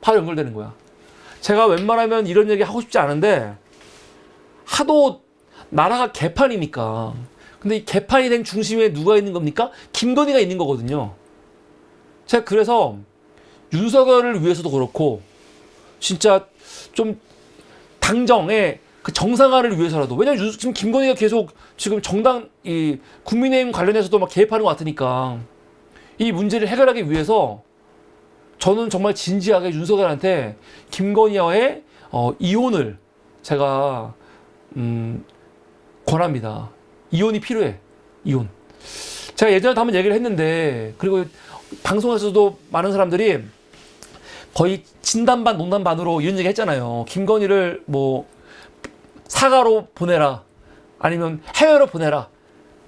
바로 연결되는 거야. 제가 웬만하면 이런 얘기 하고 싶지 않은데 하도 나라가 개판이니까. 근데 이 개판이 된 중심에 누가 있는 겁니까? 김건희가 있는 거거든요. 제가 그래서 윤석열을 위해서도 그렇고 진짜 좀 당정의 그 정상화를 위해서라도, 왜냐면 지금 김건희가 계속 지금 정당 이 국민의힘 관련해서도 막 개입하는 것 같으니까 이 문제를 해결하기 위해서 저는 정말 진지하게 윤석열한테 김건희와의 이혼을 제가 권합니다. 이혼이 필요해. 이혼. 제가 예전에도 한번 얘기를 했는데, 그리고 방송에서도 많은 사람들이 거의 진단반 농담반으로 이런 얘기 했잖아요. 김건희를 뭐 사가로 보내라, 아니면 해외로 보내라,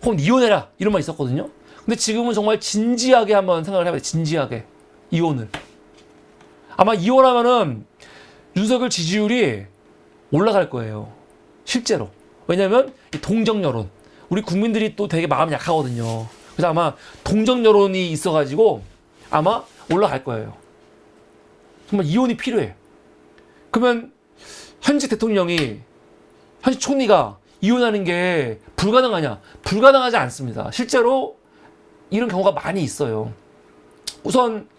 혹은 이혼해라, 이런 말 있었거든요. 근데 지금은 정말 진지하게 한번 생각을 해봐요. 진지하게. 이혼을. 아마 이혼하면은 윤석열 지지율이 올라갈 거예요. 실제로. 왜냐면 동정 여론. 우리 국민들이 또 되게 마음이 약하거든요. 그래서 아마 동정 여론이 있어가지고 아마 올라갈 거예요. 정말 이혼이 필요해. 그러면 현직 대통령이, 현직 총리가 이혼하는 게 불가능하냐? 불가능하지 않습니다. 실제로 이런 경우가 많이 있어요. 우선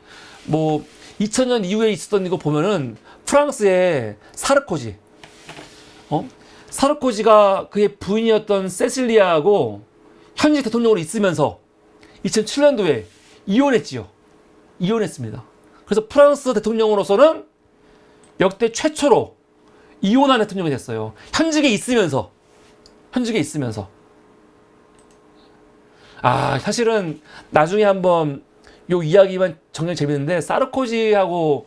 뭐 2000년 이후에 있었던 이거 보면은 프랑스의 사르코지, 사르코지가 그의 부인이었던 세실리아하고 현직 대통령으로 있으면서 2007년도에 이혼했지요. 이혼했습니다. 그래서 프랑스 대통령으로서는 역대 최초로 이혼한 대통령이 됐어요. 현직에 있으면서. 사실은 나중에 한번 요 이야기만 정말 재밌는데, 사르코지하고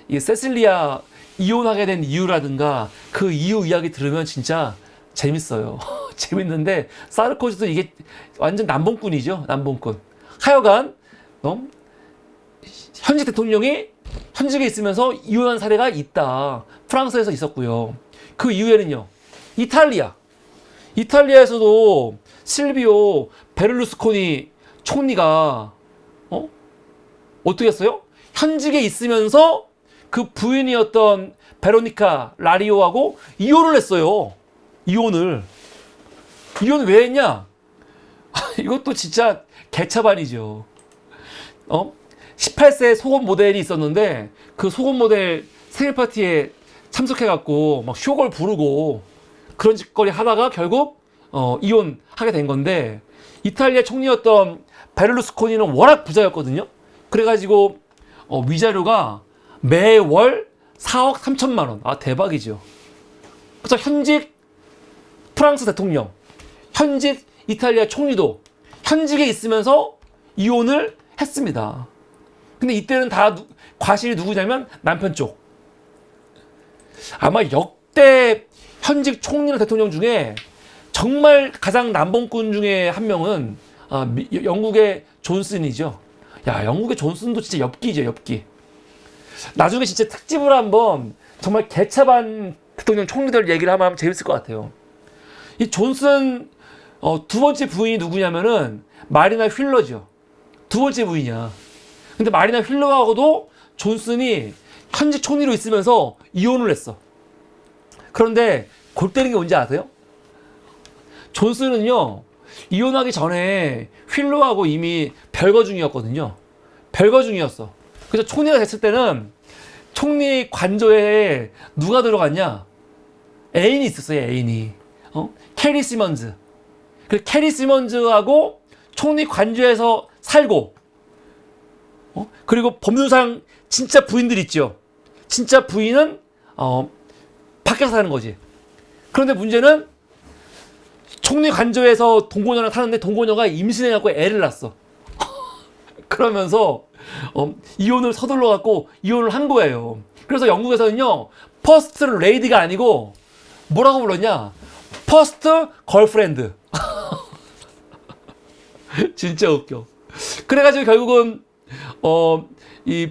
이 세실리아 이혼하게 된 이유라든가 그 이유 이야기 들으면 진짜 재밌어요. 재밌는데 사르코지도 이게 완전 남봉꾼이죠. 남봉꾼. 하여간 현직 대통령이 현직에 있으면서 이혼한 사례가 있다. 프랑스에서 있었고요. 그 이후에는요, 이탈리아에서도 실비오 베를루스코니 총리가 어떻게 했어요? 현직에 있으면서 그 부인이었던 베로니카 라리오하고 이혼을 했어요. 이혼을 왜 했냐? 이것도 진짜 개차반이죠. 18세 속옷 모델이 있었는데 그 속옷 모델 생일 파티에 참석해갖고 막 쇼걸 부르고 그런 짓거리 하다가 결국 이혼하게 된 건데, 이탈리아 총리였던 베를루스코니는 워낙 부자였거든요. 그래가지고 위자료가 매월 4억 3천만 원. 대박이죠. 그래서 현직 프랑스 대통령, 현직 이탈리아 총리도 현직에 있으면서 이혼을 했습니다. 근데 이때는 다 과실이 누구냐면 남편 쪽. 아마 역대 현직 총리나 대통령 중에 정말 가장 남봉꾼 중에 한 명은 영국의 존슨이죠. 야, 영국의 존슨도 진짜 엽기죠, 엽기. 나중에 진짜 특집으로 한번 정말 개차반 대통령 총리들 얘기를 하면 재밌을 것 같아요. 이 존슨 두 번째 부인이 누구냐면은 마리나 휠러죠. 두 번째 부인이야. 근데 마리나 휠러하고도 존슨이 현직 총리로 있으면서 이혼을 했어. 그런데 골 때리는 게 뭔지 아세요? 존슨은요, 이혼하기 전에 휠러하고 이미 별거 중이었거든요. 별거 중이었어. 그래서 총리가 됐을 때는 총리 관저에 누가 들어갔냐? 애인이 있었어요, 애인이. 캐리 시먼즈. 그 캐리 시먼즈하고 총리 관저에서 살고, 그리고 법률상 진짜 부인들 있죠. 진짜 부인은 밖에서 사는 거지. 그런데 문제는 총리 관저에서 동거녀랑 사는데 동거녀가 임신해갖고 애를 낳았어. 그러면서 이혼을 서둘러 갖고 이혼을 한 거예요. 그래서 영국에서는요, 퍼스트 레이디가 아니고 뭐라고 불렀냐? 퍼스트 걸프렌드. 진짜 웃겨. 그래가지고 결국은 이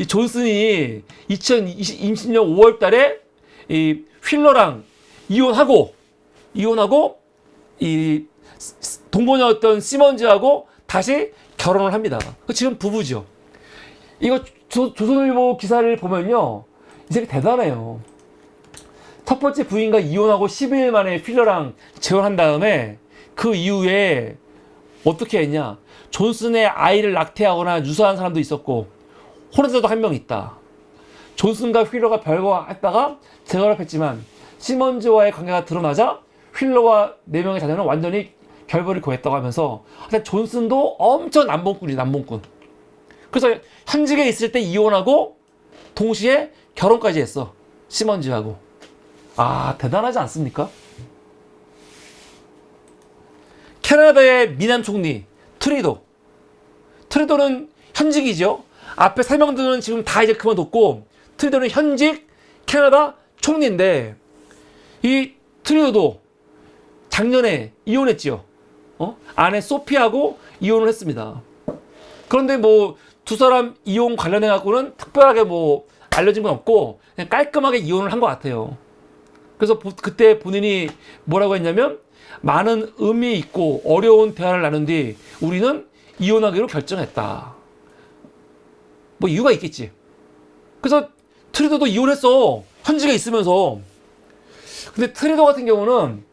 존슨이 2020년 5월 달에 이 휠러랑 이혼하고 이 동거녀였던 시먼즈하고 다시 결혼을 합니다. 지금 부부죠. 이거 조선일보 기사를 보면요. 이 새끼 대단해요. 첫 번째 부인과 이혼하고 12일 만에 필러랑 재혼한 다음에 그 이후에 어떻게 했냐. 존슨의 아이를 낙태하거나 유사한 사람도 있었고 혼외자도 한 명 있다. 존슨과 휠러가 별거 했다가 재결합했지만 시먼즈와의 관계가 드러나자 휠러와 4명의 자녀는 완전히 결별을 고했다고 하면서 존슨도 엄청 남봉꾼이 남봉꾼. 그래서 현직에 있을 때 이혼하고 동시에 결혼까지 했어. 시먼즈하고. 아, 대단하지 않습니까? 캐나다의 미남 총리 트리도. 트리도는 현직이죠. 앞에 설명들은 지금 다 이제 그만뒀고 트리도는 현직 캐나다 총리인데 이 트리도도 작년에 이혼했지요. 아내 소피하고 이혼을 했습니다. 그런데 뭐 두 사람 이혼 관련해 갖고는 특별하게 뭐 알려진 건 없고 그냥 깔끔하게 이혼을 한 것 같아요. 그래서 그때 본인이 뭐라고 했냐면 많은 의미 있고 어려운 대화를 나눈 뒤 우리는 이혼하기로 결정했다. 뭐 이유가 있겠지. 그래서 트리도도 이혼했어. 현직에 있으면서. 근데 트리도 같은 경우는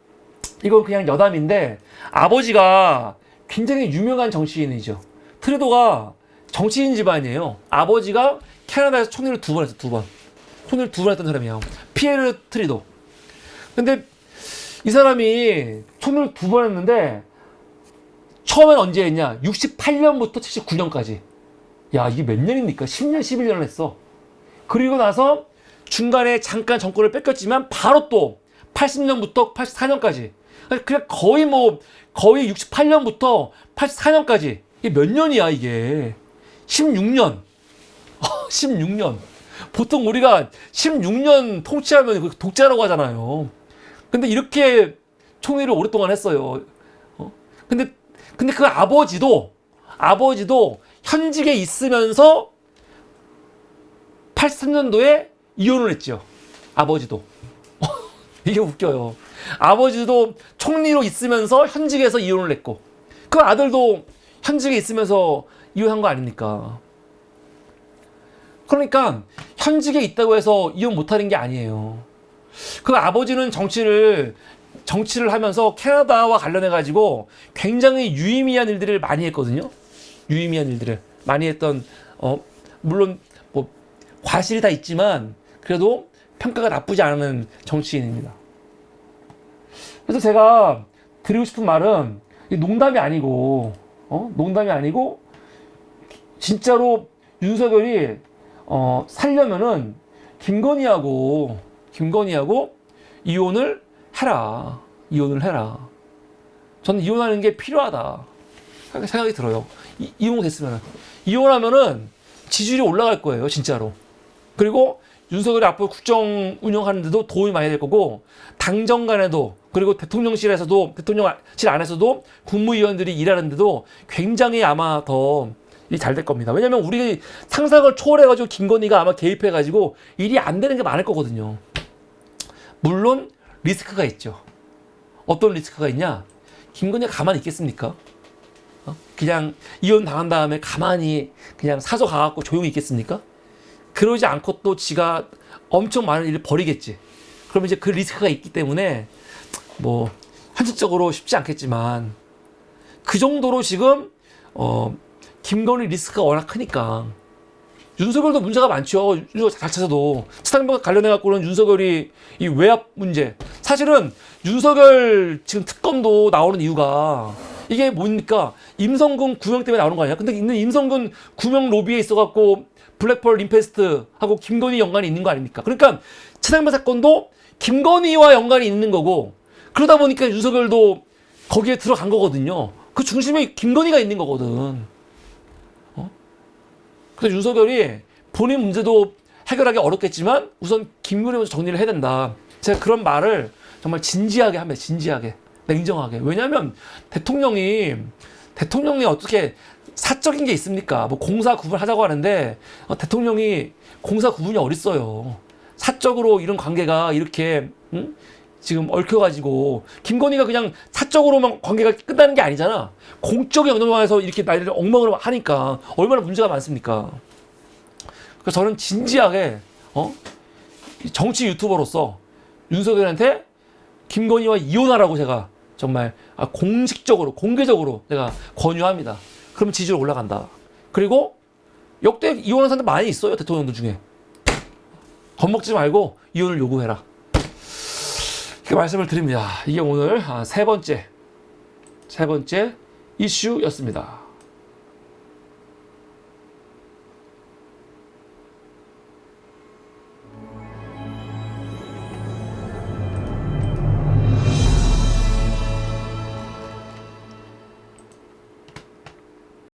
이건 그냥 여담인데 아버지가 굉장히 유명한 정치인이죠. 트리도가 정치인 집안이에요. 아버지가 캐나다에서 총리를 2번 했어. 2번. 총리를 2번 했던 사람이에요. 피에르 트리도. 근데 이 사람이 총리를 2번 했는데 처음엔 언제 했냐? 68년부터 79년까지. 야, 이게 몇 년입니까? 10년, 11년을 했어. 그리고 나서 중간에 잠깐 정권을 뺏겼지만 바로 또 80년부터 84년까지. 그냥 거의 68년부터 84년까지. 이게 몇 년이야, 이게. 16년. 16년. 보통 우리가 16년 통치하면 독재라고 하잖아요. 근데 이렇게 총리를 오랫동안 했어요. 근데 그 아버지도 현직에 있으면서 83년도에 이혼을 했죠. 아버지도. 이게 웃겨요. 아버지도 총리로 있으면서 현직에서 이혼을 했고 그 아들도 현직에 있으면서 이혼한 거 아닙니까? 그러니까 현직에 있다고 해서 이혼 못하는 게 아니에요. 그 아버지는 정치를 하면서 캐나다와 관련해 가지고 굉장히 유의미한 일들을 많이 했거든요. 유의미한 일들을 많이 했던 물론 뭐 과실이 다 있지만 그래도 평가가 나쁘지 않은 정치인입니다. 그래서 제가 드리고 싶은 말은 농담이 아니고 진짜로 윤석열이 살려면은 김건희하고 이혼을 해라. 저는 이혼하는 게 필요하다 생각이 들어요. 이혼하면은 지지율이 올라갈 거예요, 진짜로. 그리고 윤석열이 앞으로 국정 운영하는데도 도움이 많이 될 거고 당정 간에도 그리고 대통령실 안에서도 국무위원들이 일하는데도 굉장히 아마 더 일이 잘 될 겁니다. 왜냐면 우리 상상을 초월해가지고 김건희가 아마 개입해가지고 일이 안 되는 게 많을 거거든요. 물론 리스크가 있죠. 어떤 리스크가 있냐? 김건희가 가만히 있겠습니까? 그냥 이혼 당한 다음에 가만히 그냥 사서 가갖고 조용히 있겠습니까? 그러지 않고 또 지가 엄청 많은 일을 벌이겠지. 그러면 이제 그 리스크가 있기 때문에 뭐 현실적으로 쉽지 않겠지만 그 정도로 지금 김건희 리스크가 워낙 크니까 윤석열도 문제가 많죠. 윤석열 자체도 치상병 관련해 갖고는 윤석열이 이 외압 문제. 사실은 윤석열 지금 특검도 나오는 이유가 이게 뭡니까? 임성근 구명 때문에 나오는 거 아니야? 근데 있는 임성근 구명 로비에 있어갖고 블랙펄 림페스트하고 김건희 연관이 있는 거 아닙니까? 그러니까 치상병 사건도 김건희와 연관이 있는 거고 그러다 보니까 윤석열도 거기에 들어간 거거든요. 그 중심에 김건희가 있는 거거든. 그래서 윤석열이 본인 문제도 해결하기 어렵겠지만 우선 김건희 먼저 정리를 해야 된다. 제가 그런 말을 정말 진지하게 합니다. 진지하게. 냉정하게. 왜냐하면 대통령이 어떻게 사적인 게 있습니까? 뭐 공사 구분하자고 하는데 대통령이 공사 구분이 어딨어요. 사적으로 이런 관계가 이렇게 지금 얽혀가지고 김건희가 그냥 사적으로만 관계가 끝나는 게 아니잖아. 공적인 영역에서 이렇게 나이를 엉망으로 하니까 얼마나 문제가 많습니까? 그래서 저는 진지하게 정치 유튜버로서 윤석열한테 김건희와 이혼하라고 제가 정말 공식적으로 공개적으로 내가 권유합니다. 그럼 지지율 올라간다. 그리고 역대 이혼한 사람들 많이 있어요. 대통령들 중에. 겁먹지 말고 이혼을 요구해라. 이렇게 말씀을 드립니다. 이게 오늘 세 번째 이슈였습니다.